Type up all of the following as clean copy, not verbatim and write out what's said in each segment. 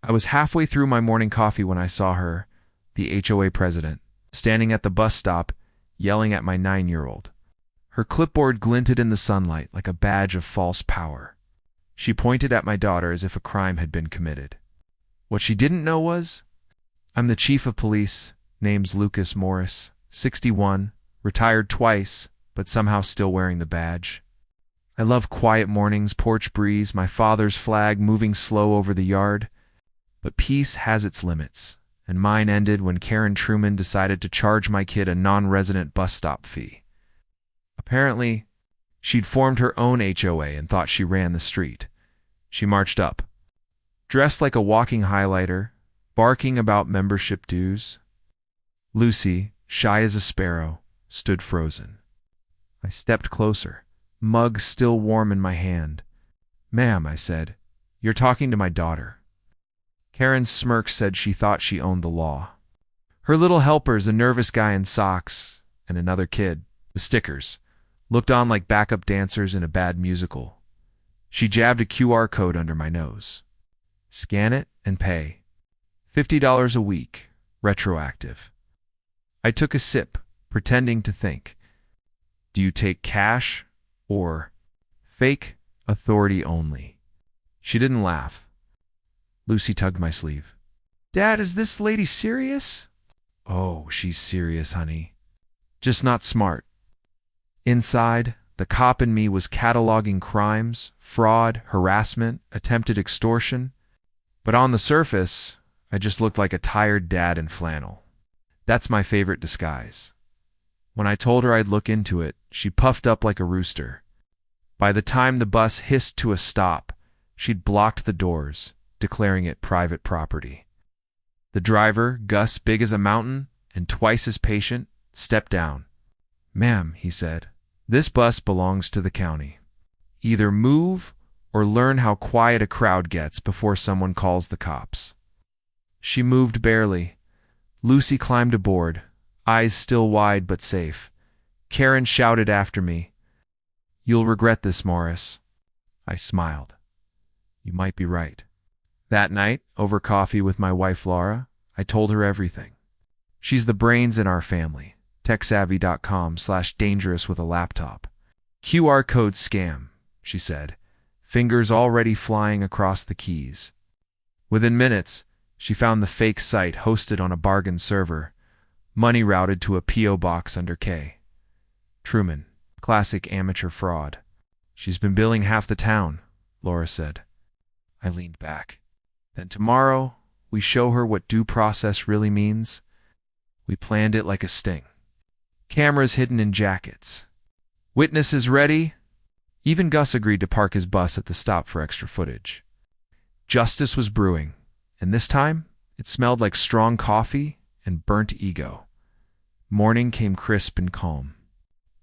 I was halfway through my morning coffee when I saw her, the HOA president, standing at the bus stop, yelling at my 9-year-old. Her clipboard glinted in the sunlight like a badge of false power. She pointed at my daughter as if a crime had been committed. What she didn't know was, I'm the chief of police, name's Lucas Morris, 61, retired twice, but somehow still wearing the badge. I love quiet mornings, porch breeze, my father's flag moving slow over the yard. But peace has its limits, and mine ended when Karen Truman decided to charge my kid a non-resident bus stop fee. Apparently, she'd formed her own HOA and thought she ran the street. She marched up, dressed like a walking highlighter, barking about membership dues. Lucy, shy as a sparrow, stood frozen. I stepped closer, mug still warm in my hand. Ma'am, I said, you're talking to my daughter. Karen's smirk said she thought she owned the law. Her little helpers, a nervous guy in socks and another kid with stickers, looked on like backup dancers in a bad musical. She jabbed a QR code under my nose. Scan it and pay. $50 a week, retroactive. I took a sip, pretending to think. Do you take cash or fake authority only? She didn't laugh. Lucy tugged my sleeve. Dad, is this lady serious? Oh, she's serious, honey. Just not smart. Inside, the cop in me was cataloging crimes, fraud, harassment, attempted extortion. But on the surface, I just looked like a tired dad in flannel. That's my favorite disguise. When I told her I'd look into it, she puffed up like a rooster. By the time the bus hissed to a stop, she'd blocked the doors, declaring it private property. The driver, Gus, big as a mountain and twice as patient, stepped down. Ma'am, he said, this bus belongs to the county. Either move or learn how quiet a crowd gets before someone calls the cops. She moved barely. Lucy climbed aboard, eyes still wide but safe. Karen shouted after me, You'll regret this, Morris. I smiled. You might be right. That night, over coffee with my wife Laura, I told her everything. She's the brains in our family. TechSavvy.com/dangerous with a laptop. QR code scam, she said, fingers already flying across the keys. Within minutes, she found the fake site hosted on a bargain server, money routed to a P.O. box under K. Truman, classic amateur fraud. She's been billing half the town, Laura said. I leaned back. Then tomorrow, we show her what due process really means. We planned it like a sting. Cameras hidden in jackets. Witnesses ready. Even Gus agreed to park his bus at the stop for extra footage. Justice was brewing, and this time, it smelled like strong coffee and burnt ego. Morning came crisp and calm.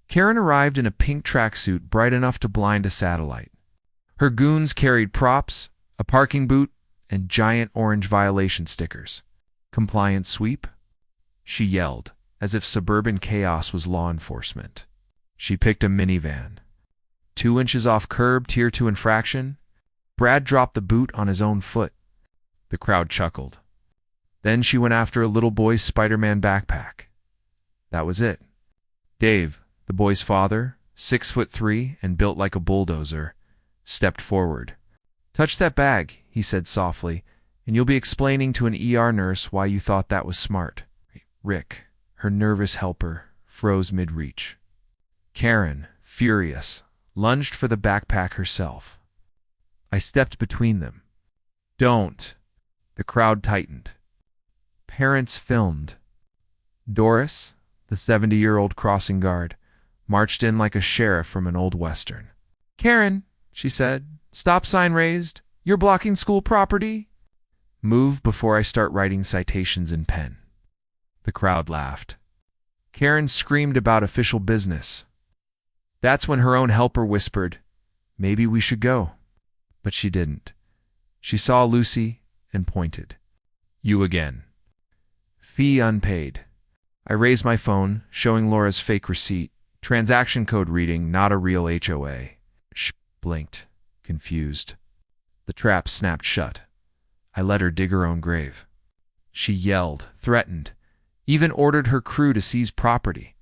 Karen arrived in a pink tracksuit bright enough to blind a satellite. Her goons carried props, a parking boot, and giant orange violation stickers. Compliance sweep? She yelled, as if suburban chaos was law enforcement. She picked a minivan. 2 inches off curb, tier 2 infraction. Brad dropped the boot on his own foot. The crowd chuckled. Then she went after a little boy's Spider-Man backpack. That was it. Dave, the boy's father, 6'3" and built like a bulldozer, stepped forward. Touch that bag, he said softly, and you'll be explaining to an ER nurse why you thought that was smart. Rick, her nervous helper, froze mid-reach. Karen, furious, lunged for the backpack herself. I stepped between them. Don't. The crowd tightened. Parents filmed. Doris, the 70-year-old crossing guard, marched in like a sheriff from an old western. Karen, she said, stop sign raised. You're blocking school property. Move before I start writing citations in pen. The crowd laughed. Karen screamed about official business. That's when her own helper whispered, maybe we should go. But she didn't. She saw Lucy and pointed. You again. Fee unpaid. I raised my phone, showing Laura's fake receipt, transaction code reading not a real HOA. Blinked, confused. The trap snapped shut. I let her dig her own grave. She yelled, threatened, even ordered her crew to seize property.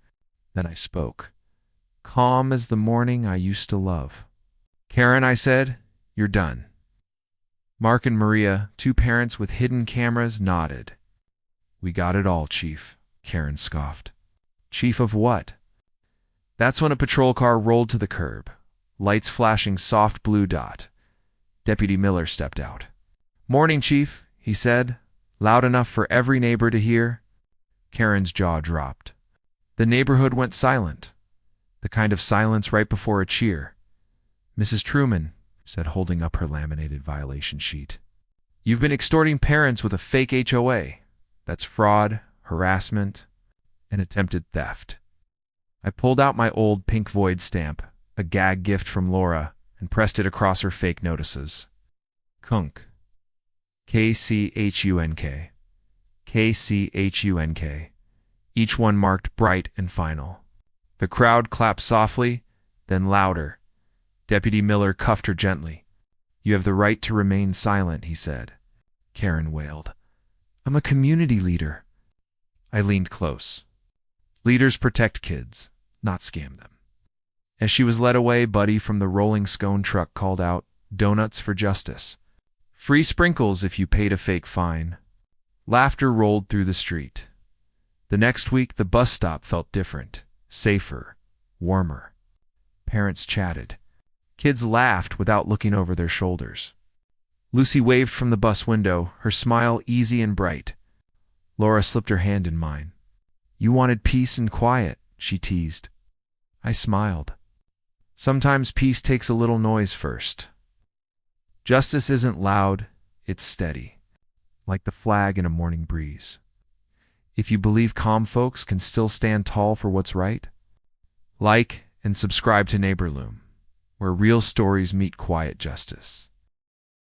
Then I spoke, calm as the morning I used to love. Karen, I said, you're done. Mark and Maria, two parents with hidden cameras, nodded. We got it all, Chief, Karen scoffed. Chief of what? That's when a patrol car rolled to the curb, lights flashing soft blue dot. Deputy Miller stepped out. Morning, Chief, he said, loud enough for every neighbor to hear. Karen's jaw dropped. The neighborhood went silent, the kind of silence right before a cheer. Mrs. Truman said, holding up her laminated violation sheet. You've been extorting parents with a fake HOA. That's fraud, harassment, and attempted theft. I pulled out my old pink void stamp, a gag gift from Laura, and pressed it across her fake notices. Kunk. K-C-H-U-N-K. K-C-H-U-N-K. Each one marked bright and final. The crowd clapped softly, then louder. Deputy Miller cuffed her gently. You have the right to remain silent, he said. Karen wailed. I'm a community leader. I leaned close. Leaders protect kids, not scam them. As she was led away, Buddy from the rolling scone truck called out, Donuts for justice. Free sprinkles if you paid a fake fine. Laughter rolled through the street. The next week, the bus stop felt different, safer, warmer. Parents chatted. Kids laughed without looking over their shoulders. Lucy waved from the bus window, her smile easy and bright. Laura slipped her hand in mine. You wanted peace and quiet, she teased. I smiled. Sometimes peace takes a little noise first. Justice isn't loud, it's steady, like the flag in a morning breeze. If you believe calm folks can still stand tall for what's right, like and subscribe to NeighborLoom, where real stories meet quiet justice.